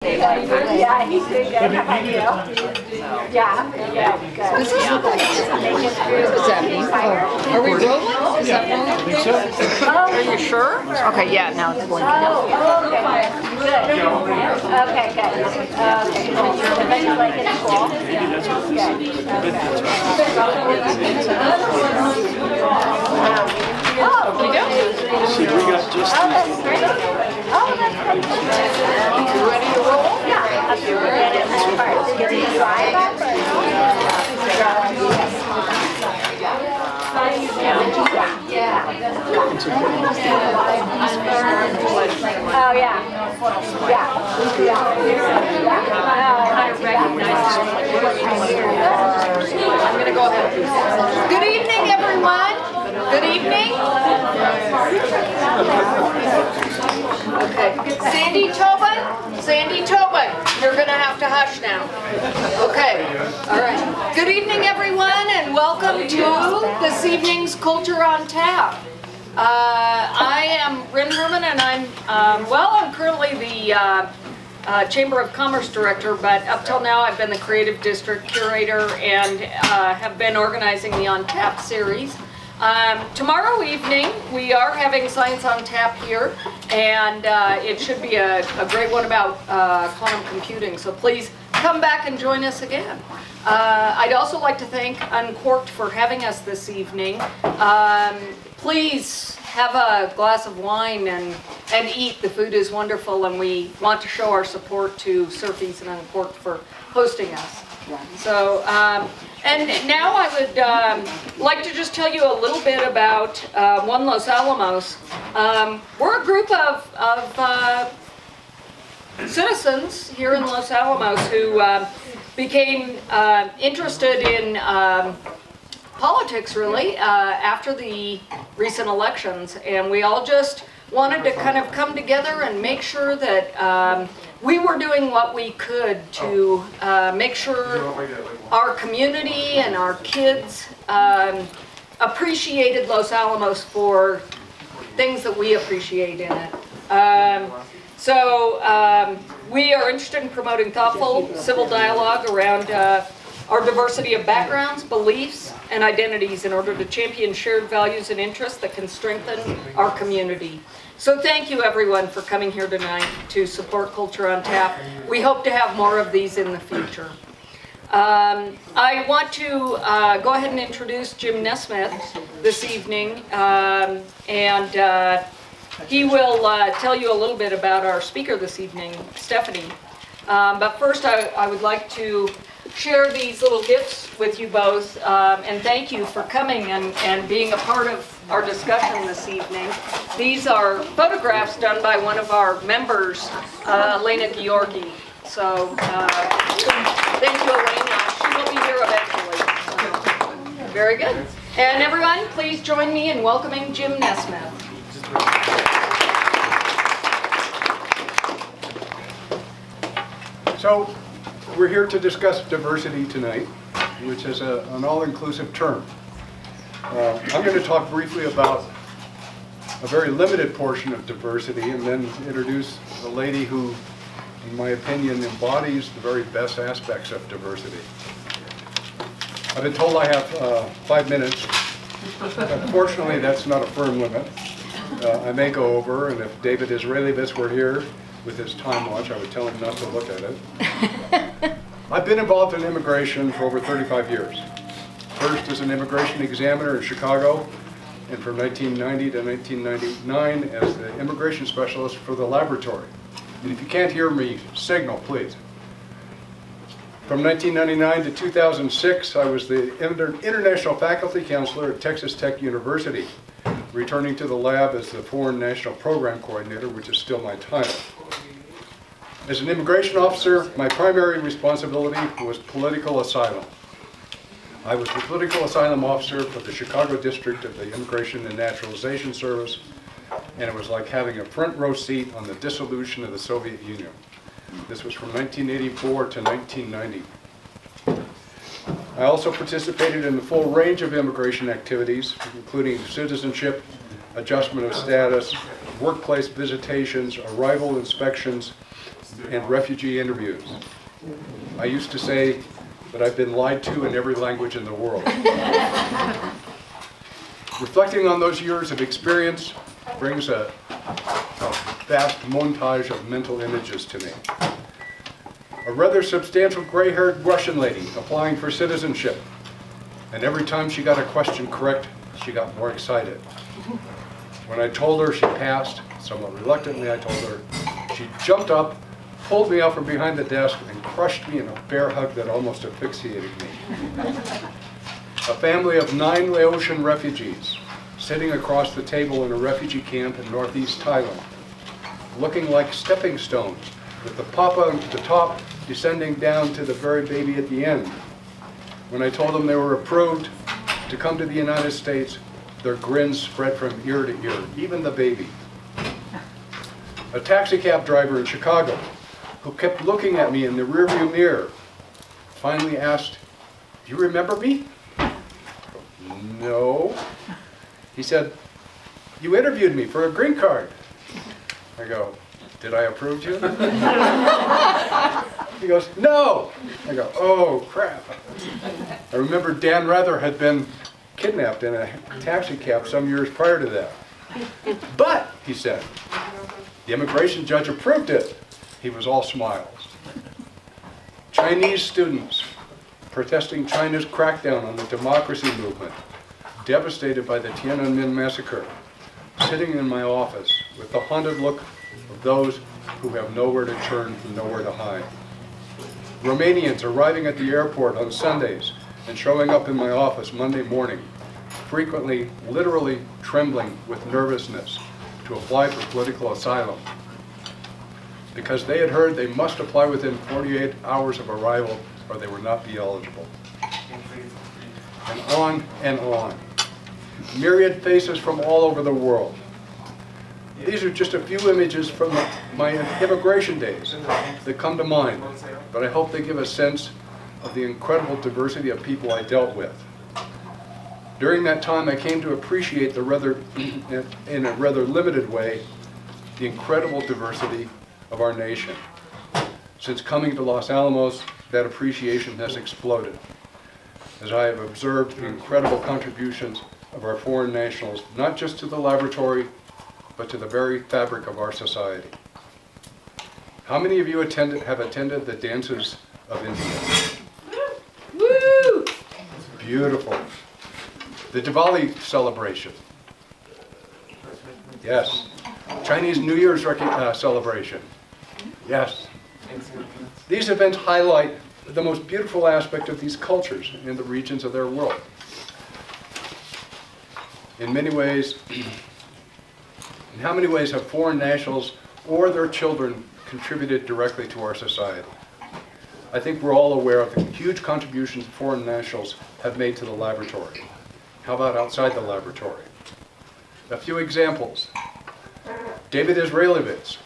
Yeah, he's doing good. How about you? Yeah, good. Does this look like what does that mean? Oh, are we rolling? Is that rolling? Are you sure? Okay, yeah, now it's blinking. Okay, good. Okay, good. Okay, cool. And then you like it at school? Good. Oh, we do? Oh, that's great. Oh, that's great. You ready to roll? Yeah, I'll do it first. Get it dry back Oh, yeah. I'm going to go ahead. Good evening, everyone. Good evening. Okay. Sandy Tobin, you're going to have to hush now. Okay. All right. Good evening, everyone, and welcome to this evening's Culture on Tap. I am Rin Herman, and I'm currently the Chamber of Commerce Director, but up till now I've been the Creative District Curator and have been organizing the On Tap series. Tomorrow evening we are having Science on Tap here, and it should be a great one about quantum computing, so please come back and join us again. I'd also like to thank Uncorked for having us this evening. Please have a glass of wine and eat. The food is wonderful, and we want to show our support to Surfies and Uncorked for hosting us. So, and now I would like to just tell you a little bit about One Los Alamos. We're a group of citizens here in Los Alamos who became interested in politics, really, after the recent elections, and we all just wanted to kind of come together and make sure that we were doing what we could to make sure our community and our kids appreciated Los Alamos for things that we appreciate in it. We are interested in promoting thoughtful civil dialogue around our diversity of backgrounds, beliefs, and identities in order to champion shared values and interests that can strengthen our community. So thank you everyone for coming here tonight to support Culture on Tap. We hope to have more of these in the future. I want to go ahead and introduce Jim Nesmith this evening, and he will tell you a little bit about our speaker this evening, Stephanie. But first I would like to share these little gifts with you both, and thank you for coming and being a part of our discussion this evening. These are photographs done by one of our members, Elena Georgi. So thank you, Elena. She will be here eventually. So, very good. And everyone, please join me in welcoming Jim Nesmith. So, we're here to discuss diversity tonight, which is an all-inclusive term. I'm going to talk briefly about a very limited portion of diversity and then introduce a lady who, in my opinion, embodies the very best aspects of diversity. I've been told I have 5 minutes. Unfortunately, that's not a firm limit. I may go over, and if David Israelevitz were here with his time watch, I would tell him not to look at it. I've been involved in immigration for over 35 years. First as an immigration examiner in Chicago, and from 1990 to 1999 as the immigration specialist for the laboratory. And if you can't hear me, signal, please. From 1999 to 2006, I was the international faculty counselor at Texas Tech University, returning to the lab as the Foreign National Program Coordinator, which is still my title. As an immigration officer, my primary responsibility was political asylum. I was the political asylum officer for the Chicago district of the Immigration and Naturalization Service, and it was like having a front row seat on the dissolution of the Soviet Union. This was from 1984 to 1990. I also participated in the full range of immigration activities, including citizenship, adjustment of status, workplace visitations, arrival inspections, and refugee interviews. I used to say that I've been lied to in every language in the world. Reflecting on those years of experience brings a vast montage of mental images to me. A rather substantial gray-haired Russian lady applying for citizenship, and every time she got a question correct, she got more excited. When I told her she passed, somewhat reluctantly I told her, she jumped up, pulled me out from behind the desk, and crushed me in a bear hug that almost asphyxiated me. A family of 9 Laotian refugees sitting across the table in a refugee camp in northeast Thailand, looking like stepping stones, with the papa at the top descending down to the very baby at the end. When I told them they were approved to come to the United States, their grins spread from ear to ear, even the baby. A taxi cab driver in Chicago who kept looking at me in the rearview mirror finally asked, "Do you remember me?" "No." He said, "You interviewed me for a green card." I go, "Did I approve you?" He goes, "No." I go, "Oh, crap." I remember Dan Rather had been kidnapped in a taxi cab some years prior to that. "But," he said, "the immigration judge approved it." He was all smiles. Chinese students protesting China's crackdown on the democracy movement, devastated by the Tiananmen massacre, sitting in my office with the haunted look of those who have nowhere to turn and nowhere to hide. Romanians arriving at the airport on Sundays and showing up in my office Monday morning, frequently literally trembling with nervousness to apply for political asylum, because they had heard they must apply within 48 hours of arrival or they would not be eligible. And on and on. Myriad faces from all over the world. These are just a few images from my immigration days that come to mind, but I hope they give a sense of the incredible diversity of people I dealt with. During that time, I came to appreciate in a rather limited way, the incredible diversity of our nation. Since coming to Los Alamos, that appreciation has exploded, as I have observed the incredible contributions of our foreign nationals, not just to the laboratory, but to the very fabric of our society. How many of you have attended the dances of India? Woo! Beautiful. The Diwali celebration. Yes. Chinese New Year's celebration. Yes. These events highlight the most beautiful aspect of these cultures in the regions of their world. In how many ways have foreign nationals or their children contributed directly to our society? I think we're all aware of the huge contributions foreign nationals have made to the laboratory. How about outside the laboratory? A few examples. David Israelevitz,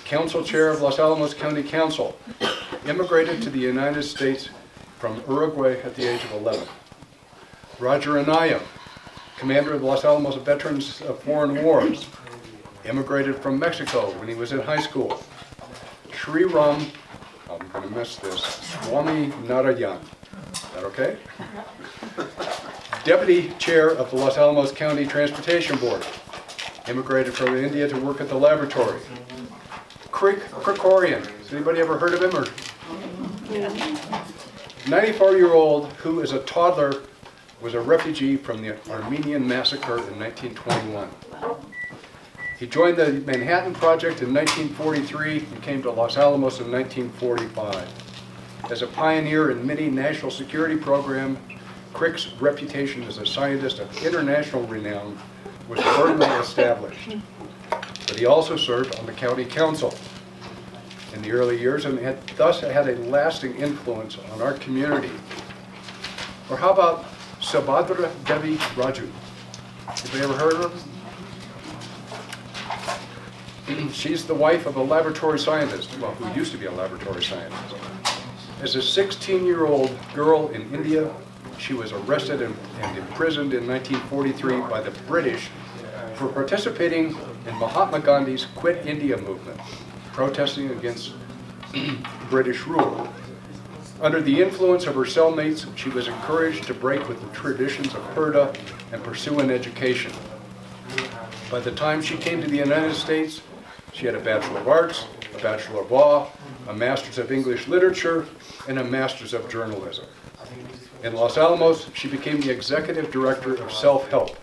Council Chair of Los Alamos County Council, immigrated to the United States from Uruguay at the age of 11. Roger Anaya, Commander of the Los Alamos Veterans of Foreign Wars, immigrated from Mexico when he was in high school. Sri Ram, I'm going to miss this, Swami Narayan. Is that okay? Deputy Chair of the Los Alamos County Transportation Board, immigrated from India to work at the laboratory. Krikorian, has anybody ever heard of him? 94-year-old who, as a toddler, was a refugee from the Armenian massacre in 1921. He joined the Manhattan Project in 1943 and came to Los Alamos in 1945. As a pioneer in many national security programs, Crick's reputation as a scientist of international renown was firmly established. But he also served on the county council in the early years and thus had a lasting influence on our community. Or how about Subhadra Devi Raju? Have you ever heard of her? She's the wife of a laboratory scientist, well, who used to be a laboratory scientist. As a 16-year-old girl in India, she was arrested and imprisoned in 1943 by the British for participating in Mahatma Gandhi's Quit India movement, protesting against British rule. Under the influence of her cellmates, she was encouraged to break with the traditions of Herda and pursue an education. By the time she came to the United States, she had a Bachelor of Arts, a Bachelor of Law, a Master's of English Literature, and a Master's of Journalism. In Los Alamos, she became the Executive Director of Self-Help,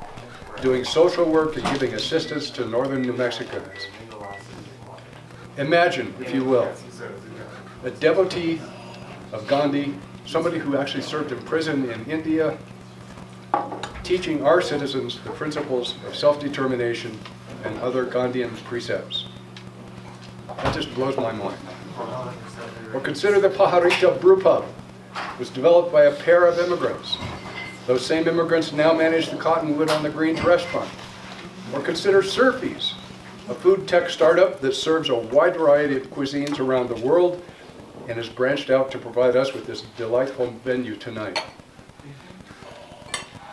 doing social work and giving assistance to northern New Mexicans. Imagine, if you will, a devotee of Gandhi, somebody who actually served in prison in India, teaching our citizens the principles of self-determination and other Gandhian precepts. That just blows my mind. Or consider the Pajarito Brew Pub. It was developed by a pair of immigrants. Those same immigrants now manage the Cottonwood on the Greens restaurant. Or consider Surfies, a food tech startup that serves a wide variety of cuisines around the world and has branched out to provide us with this delightful menu tonight.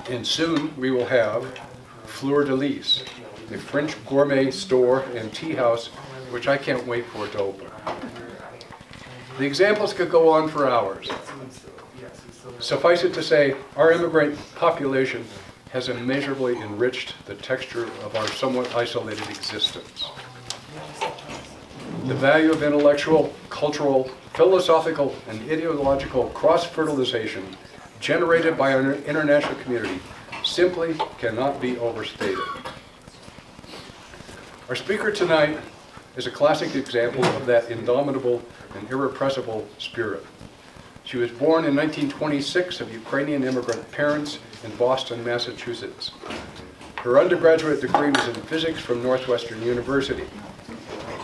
And soon we will have Fleur de Lis, a French gourmet store and tea house, which I can't wait for it to open. The examples could go on for hours. Suffice it to say, our immigrant population has immeasurably enriched the texture of our somewhat isolated existence. The value of intellectual, cultural, philosophical, and ideological cross-fertilization generated by our international community simply cannot be overstated. Our speaker tonight is a classic example of that indomitable and irrepressible spirit. She was born in 1926 of Ukrainian immigrant parents in Boston, Massachusetts. Her undergraduate degree was in physics from Northwestern University.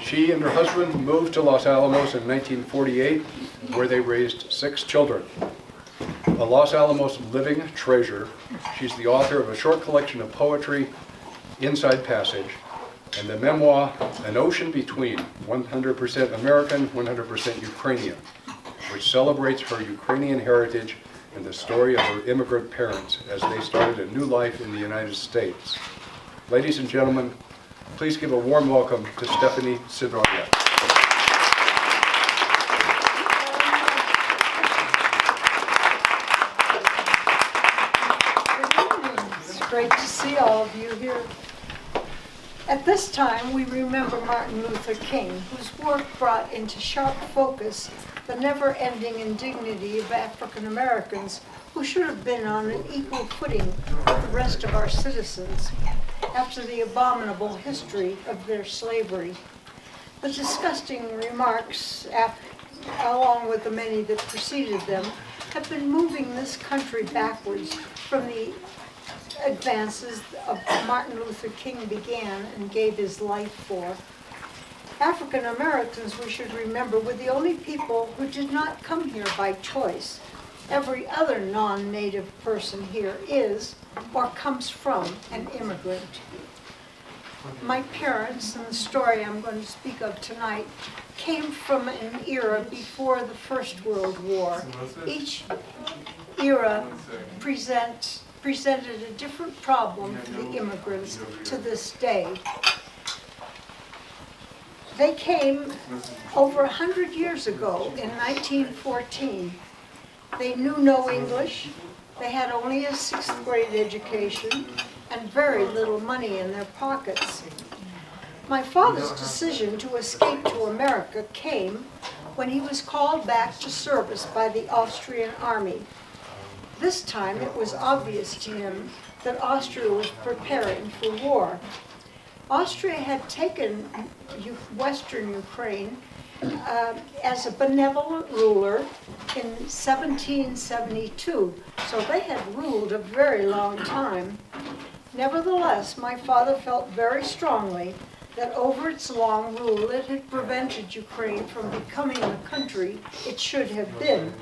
She and her husband moved to Los Alamos in 1948, where they raised 6 children. A Los Alamos living treasure, she's the author of a short collection of poetry, Inside Passage, and the memoir, An Ocean Between, 100% American, 100% Ukrainian, which celebrates her Ukrainian heritage and the story of her immigrant parents as they started a new life in the United States. Ladies and gentlemen, please give a warm welcome to Stephanie Sidoria. It's great to see all of you here. At this time, we remember Martin Luther King, whose work brought into sharp focus the never-ending indignity of African Americans who should have been on an equal footing with the rest of our citizens after the abominable history of their slavery. The disgusting remarks, along with the many that preceded them, have been moving this country backwards from the advances of Martin Luther King began and gave his life for. African Americans, we should remember, were the only people who did not come here by choice. Every other non-native person here is or comes from an immigrant. My parents, and the story I'm going to speak of tonight, came from an era before the First World War. Each era presented a different problem for the immigrants to this day. They came over 100 years ago in 1914. They knew no English. They had only a 6th grade education and very little money in their pockets. My father's decision to escape to America came when he was called back to service by the Austrian army. This time it was obvious to him that Austria was preparing for war. Austria had taken Western Ukraine as a benevolent ruler in 1772, so they had ruled a very long time. Nevertheless, my father felt very strongly that over its long rule it had prevented Ukraine from becoming the country it should have been.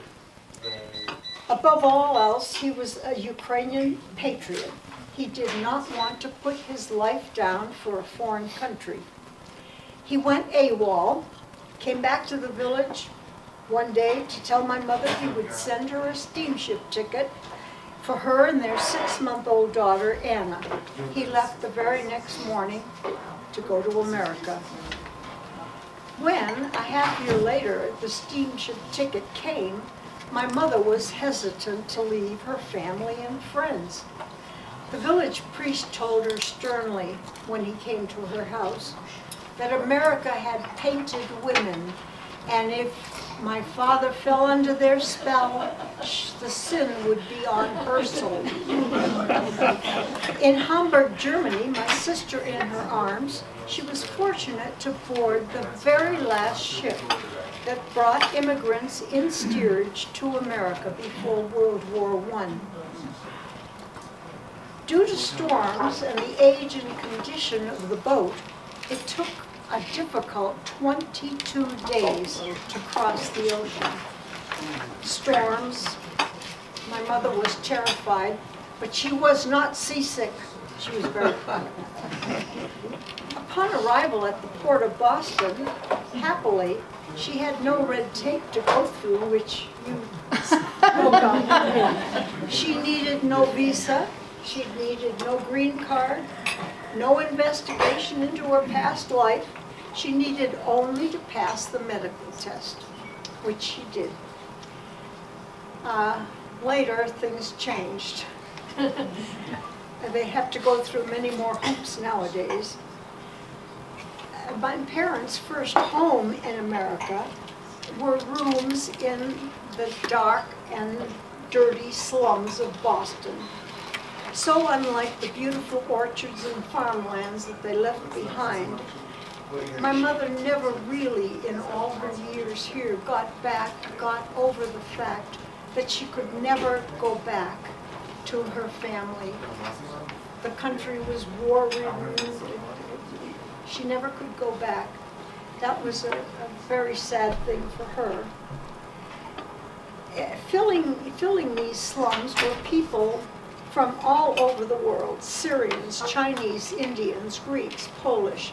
Above all else, he was a Ukrainian patriot. He did not want to put his life down for a foreign country. He went AWOL, came back to the village one day to tell my mother he would send her a steamship ticket for her and their 6-month-old daughter, Anna. He left the very next morning to go to America. When, a half year later, the steamship ticket came, my mother was hesitant to leave her family and friends. The village priest told her sternly, when he came to her house, that America had painted women, and if my father fell under their spell, the sin would be on her soul. In Hamburg, Germany, my sister in her arms, she was fortunate to board the very last ship that brought immigrants in steerage to America before World War I. Due to storms and the age and condition of the boat, it took a difficult 22 days to cross the ocean. Storms, my mother was terrified, but she was not seasick. She was very fun. Upon arrival at the port of Boston, happily, she had no red tape to go through, which you spoke of. She needed no visa. She needed no green card, no investigation into her past life. She needed only to pass the medical test, which she did. Later, things changed. They have to go through many more hoops nowadays. My parents' first home in America were rooms in the dark and dirty slums of Boston. So unlike the beautiful orchards and farmlands that they left behind, my mother never really, in all her years here, got over the fact that she could never go back to her family. The country was war-ridden. She never could go back. That was a very sad thing for her. Filling these slums were people from all over the world: Syrians, Chinese, Indians, Greeks, Polish,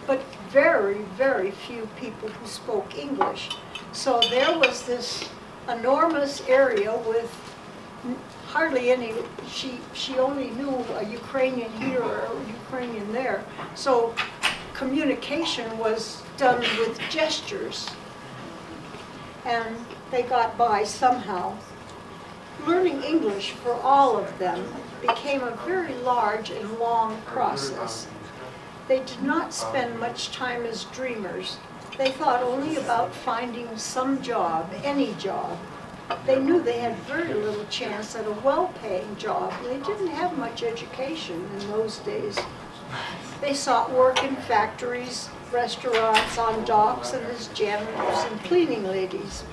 but very, very few people who spoke English. So there was this enormous area with hardly any. She only knew a Ukrainian here or a Ukrainian there. So communication was done with gestures, and they got by somehow. Learning English for all of them became a very large and long process. They did not spend much time as dreamers. They thought only about finding some job, any job. They knew they had very little chance at a well-paying job. They didn't have much education in those days. They sought work in factories, restaurants, on docks, and as janitors and cleaning ladies.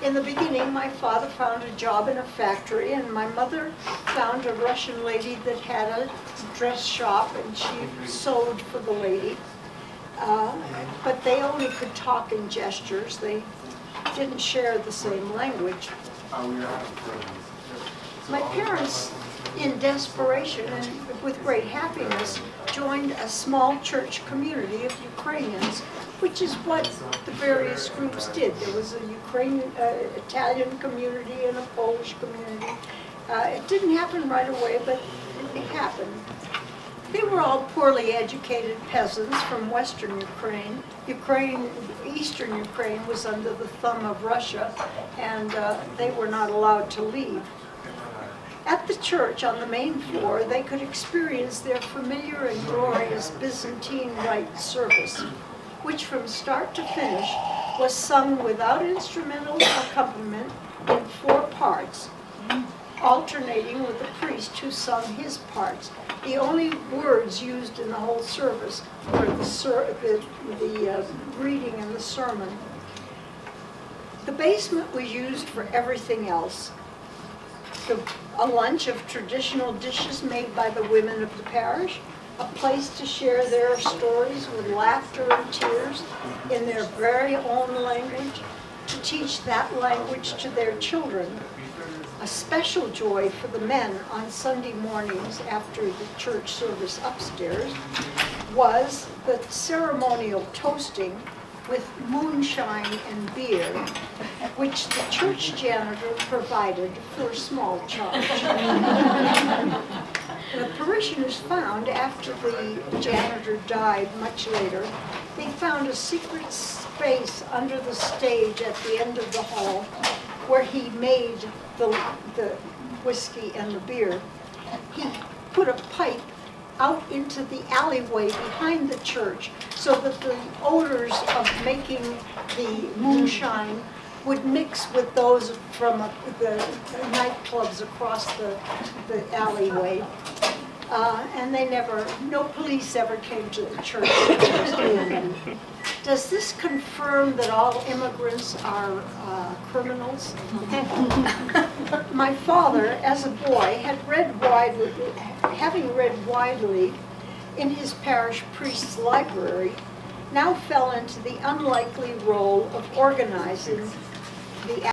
In the beginning, my father found a job in a factory, and my mother found a Russian lady that had a dress shop, and she sewed for the lady. But they only could talk in gestures. They didn't share the same language. My parents, in desperation and with great happiness, joined a small church community of Ukrainians, which is what the various groups did. There was a Ukrainian, Italian community and a Polish community. It didn't happen right away, but it happened. They were all poorly educated peasants from Western Ukraine. Eastern Ukraine was under the thumb of Russia, and they were not allowed to leave. At the church on the main floor, they could experience their familiar and glorious Byzantine rite service, which from start to finish was sung without instrumental accompaniment in 4 parts, alternating with the priest who sung his parts. The only words used in the whole service were the reading and the sermon. The basement was used for everything else. A lunch of traditional dishes made by the women of the parish, a place to share their stories with laughter and tears in their very own language, to teach that language to their children. A special joy for the men on Sunday mornings after the church service upstairs was the ceremonial toasting with moonshine and beer, which the church janitor provided for a small charge. The parishioners found, after the janitor died much later, they found a secret space under the stage at the end of the hall where he made the whiskey and the beer. He put a pipe out into the alleyway behind the church so that the odors of making the moonshine would mix with those from the nightclubs across the alleyway. And no police ever came to the church. Does this confirm that all immigrants are criminals? My father, as a boy, having read widely in his parish priest's library, now fell into the unlikely role of organizing the